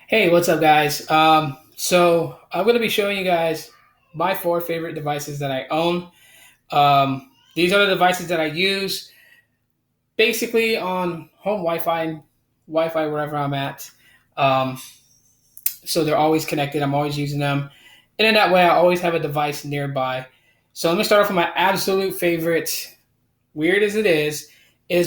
Hey, what's up, guys? So I'm going to be showing you guys my four favorite devices that I own. These are the devices that I use basically on home Wi-Fi wherever I'm at. Um, so they're always connected. I'm always using them, and in that way, I always have a device nearby. So let me start off with my absolute favorite. Weird as it is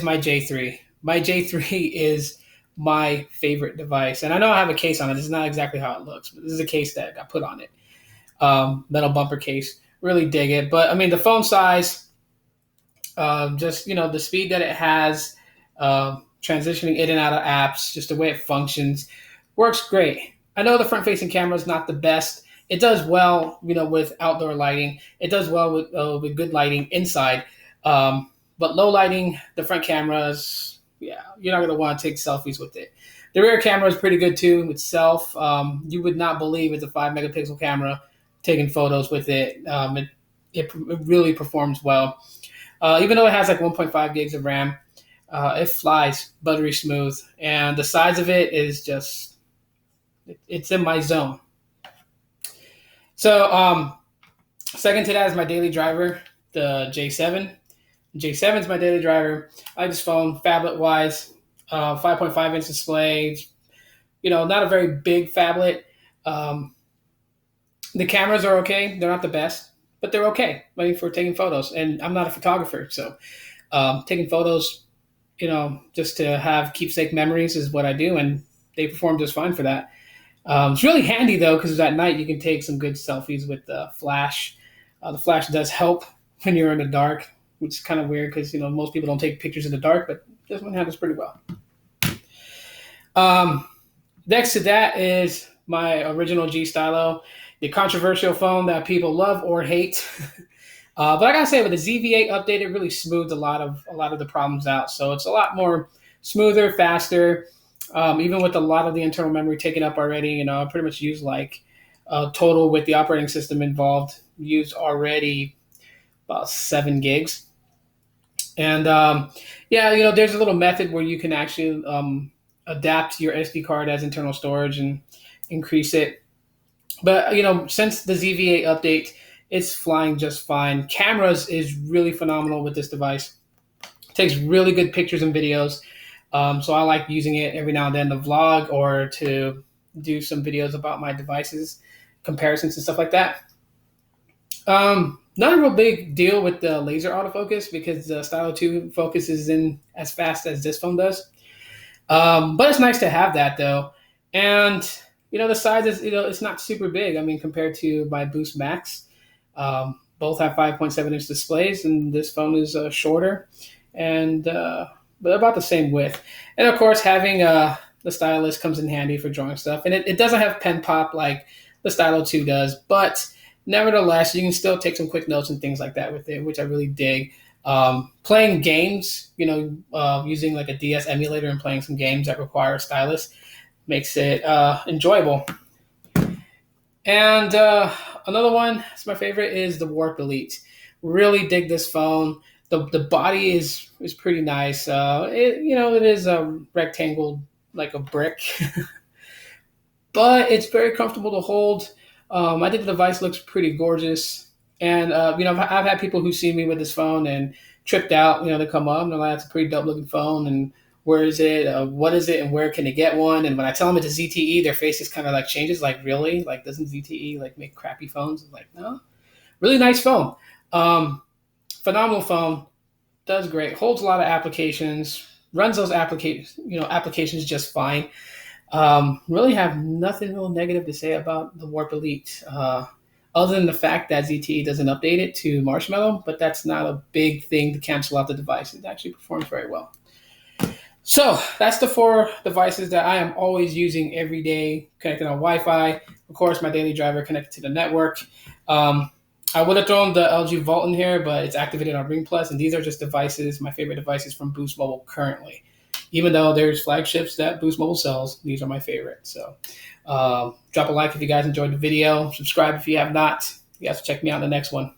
my J3. My J3 is my favorite device. And I know I have a case on it. This is not exactly how it looks, but this is a case that got put on it. Metal bumper case. Really dig it. But I mean, the phone size, just, the speed that it has, transitioning in and out of apps, just the way it functions, works great. I know the front facing camera is not the best. It does well, with outdoor lighting. It does well with good lighting inside. But low lighting, the front cameras, yeah, you're not going to want to take selfies with it. The rear camera is pretty good too itself. You would not believe it's a 5 megapixel camera taking photos with it. It really performs well. Even though it has like 1.5 gigs of RAM, it flies buttery smooth. And the size of it is just, it's in my zone. So, second to that is my daily driver, the J7. J7 is my daily driver. I like this phone, phablet wise, 5.5-inch display. Not a very big phablet. Um, the cameras are okay. They're not the best, but they're okay. I mean, for taking photos. And I'm not a photographer, so taking photos, just to have keepsake memories is what I do, and they perform just fine for that. It's really handy though, because at night you can take some good selfies with the flash. The flash does help when you're in the dark, which is kind of weird because most people don't take pictures in the dark, but this one handles pretty well. Um, Next to that is my original G Stylo, the controversial phone that people love or hate. But I gotta say, with the ZV8 update, it really smoothed a lot of the problems out. So it's a lot more smoother, faster. Even with a lot of the internal memory taken up already, I pretty much use like total with the operating system involved, used already about 7 gigs. And yeah, there's a little method where you can actually adapt your SD card as internal storage and increase it. But since the ZV8 update, it's flying just fine. Cameras is really phenomenal with this device. It takes really good pictures and videos. So I like using it every now and then to vlog or to do some videos about my devices, comparisons and stuff like that. Not a real big deal with the laser autofocus because the Stylo 2 focuses in as fast as this phone does. But it's nice to have that though. And the size is, it's not super big. I mean, compared to my Boost Max, both have 5.7-inch displays, and this phone is shorter, and but about the same width. And of course, having the stylus comes in handy for drawing stuff. And it doesn't have pen pop like the Stylo 2 does, but nevertheless, you can still take some quick notes and things like that with it, which I really dig. Playing games, using like a DS emulator and playing some games that require a stylus makes it enjoyable. And another one, that's my favorite, is the Warp Elite. Really dig this phone. The body is pretty nice. It is a rectangle like a brick, but it's very comfortable to hold. I think the device looks pretty gorgeous. And I've had people who see me with this phone and tripped out. They come up and they're like, "That's a pretty dope looking phone." And where is it? What is it? And where can they get one? And when I tell them it's a ZTE, their faces kind of like changes. Like, really? Like, doesn't ZTE like make crappy phones? I'm like, no, really nice phone. Um, Phenomenal phone. Does great. Holds a lot of applications. Runs those applications just fine. Really have nothing real negative to say about the Warp Elite. Other than the fact that ZTE doesn't update it to Marshmallow, but that's not a big thing to cancel out the device. It actually performs very well. So that's the four devices that I am always using every day, connected on Wi-Fi. Of course, my daily driver connected to the network. I would have thrown the LG Vault in here, but it's activated on Ring Plus, and these are just devices, my favorite devices from Boost Mobile currently. Even though there's flagships that Boost Mobile sells, these are my favorite. So drop a like if you guys enjoyed the video. Subscribe if you have not. You guys will check me out in the next one.